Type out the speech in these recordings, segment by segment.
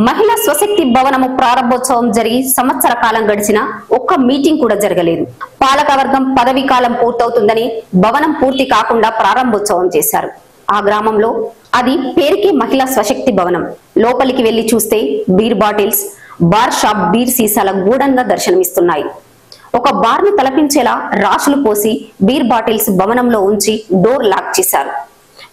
మహిళా స్వశక్తి భవనము ప్రారంభోత్సవం జరిగి సంవత్సర కాలం గడిచిన ఒక్క మీటింగ్ కూడా జరగలేదు. పాలకవర్గం పదవీ కాలం పూర్తవుతుందని భవనం పూర్తి కాకుండా ప్రారంభోత్సవం చేశారు. ఆ గ్రామంలో అది పేరుకే మహిళా స్వశక్తి భవనం. లోపలికి వెళ్లి చూస్తే beer bottles, bar shop beer సీసాల గూఢంగా దర్శనమిస్తున్నాయి. ఒక బార్ను తలపించేలా రాశులు పోసి బీర్ బాటిల్స్ భవనంలో ఉంచి డోర్ లాక్ చేశారు.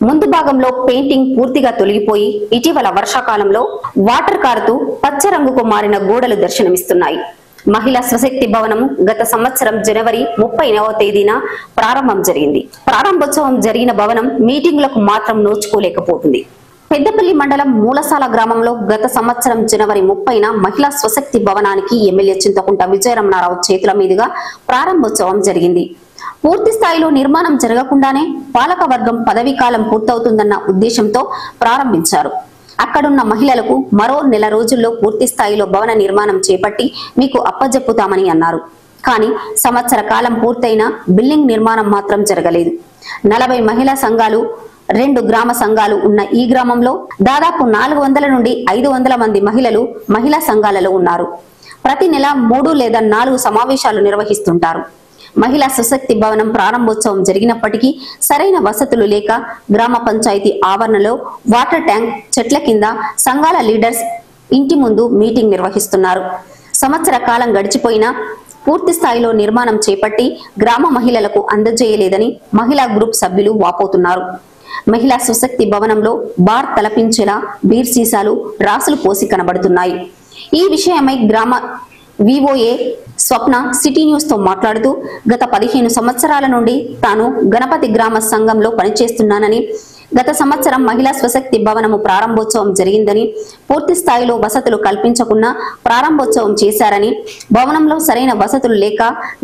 ముందు భాగంలో పెయింటింగ్ పూర్తిగా తొలగిపోయి ఇటీవల వర్షాకాలంలో వాటర్ కారుతూ పచ్చ రంగుకు మారిన గోడలు దర్శనమిస్తున్నాయి. మహిళా స్వశక్తి భవనం గత సంవత్సరం జనవరి 30వ తేదీన ప్రారంభం జరిగింది. ప్రారంభోత్సవం జరిగిన భవనం మీటింగులకు మాత్రం నోచుకోలేకపోతుంది. పెద్దపల్లి మండలం మూలసాల గ్రామంలో గత సంవత్సరం జనవరి 30న మహిళా స్వశక్తి భవనానికి ఎమ్మెల్యే చింతకుంట విజయరమణారావు చేతుల మీదుగా ప్రారంభోత్సవం జరిగింది. పూర్తి స్థాయిలో నిర్మాణం జరగకుండానే పాలక వర్గం పదవీ కాలం పూర్తవుతుందన్న ఉద్దేశంతో ప్రారంభించారు. అక్కడున్న మహిళలకు మరో నెల రోజుల్లో పూర్తి స్థాయిలో భవన నిర్మాణం చేపట్టి మీకు అప్పజెప్పుతామని అన్నారు. కానీ సంవత్సర కాలం పూర్తయిన బిల్డింగ్ నిర్మాణం మాత్రం జరగలేదు. 40 మహిళా సంఘాలు, 2 గ్రామ సంఘాలు ఉన్న ఈ గ్రామంలో దాదాపు 400 నుండి 500 మంది మహిళలు మహిళా సంఘాలలో ఉన్నారు. ప్రతి నెల 3 లేదా 4 సమావేశాలు నిర్వహిస్తుంటారు. మహిళా స్వశక్తి భవనం ప్రారంభోత్సవం జరిగినప్పటికీ సరైన వసతులు లేక గ్రామ పంచాయతీ ఆవరణలో వాటర్ ట్యాంక్, చెట్ల కింద సంఘాల లీడర్స్ ఇంటి ముందు మీటింగ్ నిర్వహిస్తున్నారు. సంవత్సర కాలం గడిచిపోయినా పూర్తి స్థాయిలో నిర్మాణం చేపట్టి గ్రామ మహిళలకు అందజేయలేదని మహిళా గ్రూప్ సభ్యులు వాపోతున్నారు. మహిళా స్వశక్తి భవనంలో బార్ తలపించేలా బీర్ సీసాలు రాసులు పోసి కనబడుతున్నాయి. ఈ విషయమై గ్రామ వివోఏ స్వప్న సిటీ న్యూస్ తో మాట్లాడుతూ గత 15 సంవత్సరాల నుండి తాను గణపతి గ్రామ సంఘంలో పనిచేస్తున్నానని, గత సంవత్సరం మహిళా స్వశక్తి భవనము ప్రారంభోత్సవం జరిగిందని, పూర్తి స్థాయిలో వసతులు కల్పించకుండా ప్రారంభోత్సవం చేశారని, భవనంలో సరైన వసతులు లేక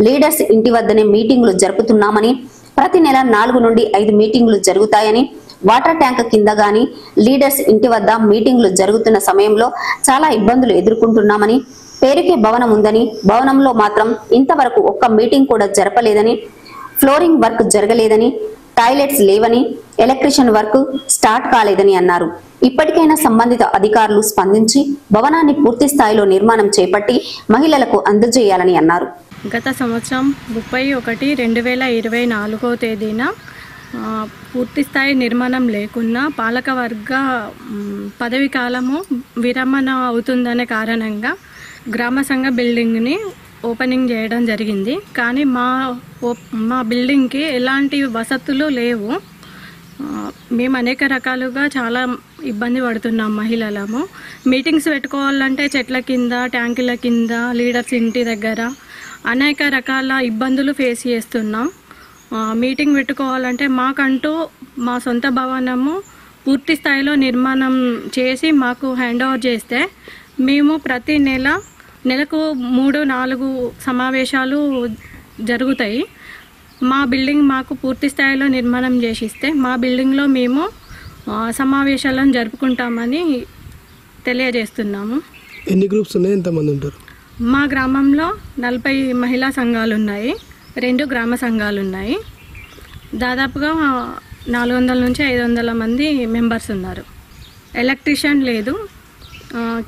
లీడర్స్ ఇంటి వద్దనే మీటింగులు జరుపుతున్నామని, ప్రతి నెల 4 నుండి 5 మీటింగులు జరుగుతాయని, వాటర్ ట్యాంక్ కింద గాని లీడర్స్ ఇంటి వద్ద మీటింగులు జరుగుతున్న సమయంలో చాలా ఇబ్బందులు ఎదుర్కొంటున్నామని, పేరుకే భవనం ఉందని, భవనంలో మాత్రం ఇంతవరకు ఒక్క మీటింగ్ కూడా జరపలేదని, ఫ్లోరింగ్ వర్క్ జరగలేదని, టాయిలెట్స్ లేవని, ఎలక్ట్రీషియన్ వర్క్ స్టార్ట్ కాలేదని అన్నారు. ఇప్పటికైనా సంబంధిత అధికారులు స్పందించి భవనాన్ని పూర్తి స్థాయిలో నిర్మాణం చేపట్టి మహిళలకు అందజేయాలని అన్నారు. గత సంవత్సరం 31/1/2024 తేదీన పూర్తి స్థాయి నిర్మాణం లేకున్నా పాలకవర్గ పదవి కాలము విరమణ అవుతుందనే కారణంగా గ్రామ సంఘ బిల్డింగ్ని ఓపెనింగ్ చేయడం జరిగింది. కానీ మా బిల్డింగ్కి ఎలాంటి వసతులు లేవు. మేము అనేక రకాలుగా చాలా ఇబ్బంది పడుతున్నాం మహిళలము. మీటింగ్స్ పెట్టుకోవాలంటే చెట్ల కింద, ట్యాంకుల కింద, లీడర్స్ ఇంటి దగ్గర అనేక రకాల ఇబ్బందులు ఫేస్ చేస్తున్నాం. మీటింగ్ పెట్టుకోవాలంటే మాకంటూ మా సొంత భవనము పూర్తి స్థాయిలో నిర్మాణం చేసి మాకు హ్యాండ్ ఓవర్ చేస్తే మేము ప్రతి నెలకు 3-4 సమావేశాలు జరుగుతాయి. మా బిల్డింగ్ మాకు పూర్తి స్థాయిలో నిర్మాణం చేసిస్తే మా బిల్డింగ్లో మేము సమావేశాలను జరుపుకుంటామని తెలియజేస్తున్నాము. ఎన్ని గ్రూప్స్ ఉన్నాయి, ఎంతమంది ఉంటారు? మా గ్రామంలో 40 మహిళా సంఘాలు ఉన్నాయి, 2 గ్రామ సంఘాలు ఉన్నాయి. దాదాపుగా 400 నుంచి 500 మంది మెంబర్స్ ఉన్నారు. ఎలక్ట్రీషియన్ లేదు,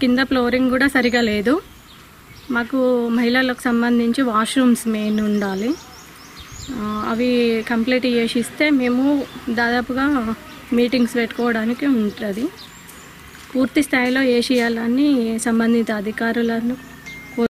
కింద ఫ్లోరింగ్ కూడా సరిగా లేదు. మాకు మహిళలకు సంబంధించి వాష్రూమ్స్ మెయిన్ ఉండాలి. అవి కంప్లీట్ చేసిస్తే మేము దాదాపుగా మీటింగ్స్ పెట్టుకోవడానికి ఉంటుంది. పూర్తి స్థాయిలో చేయాలని సంబంధిత అధికారులను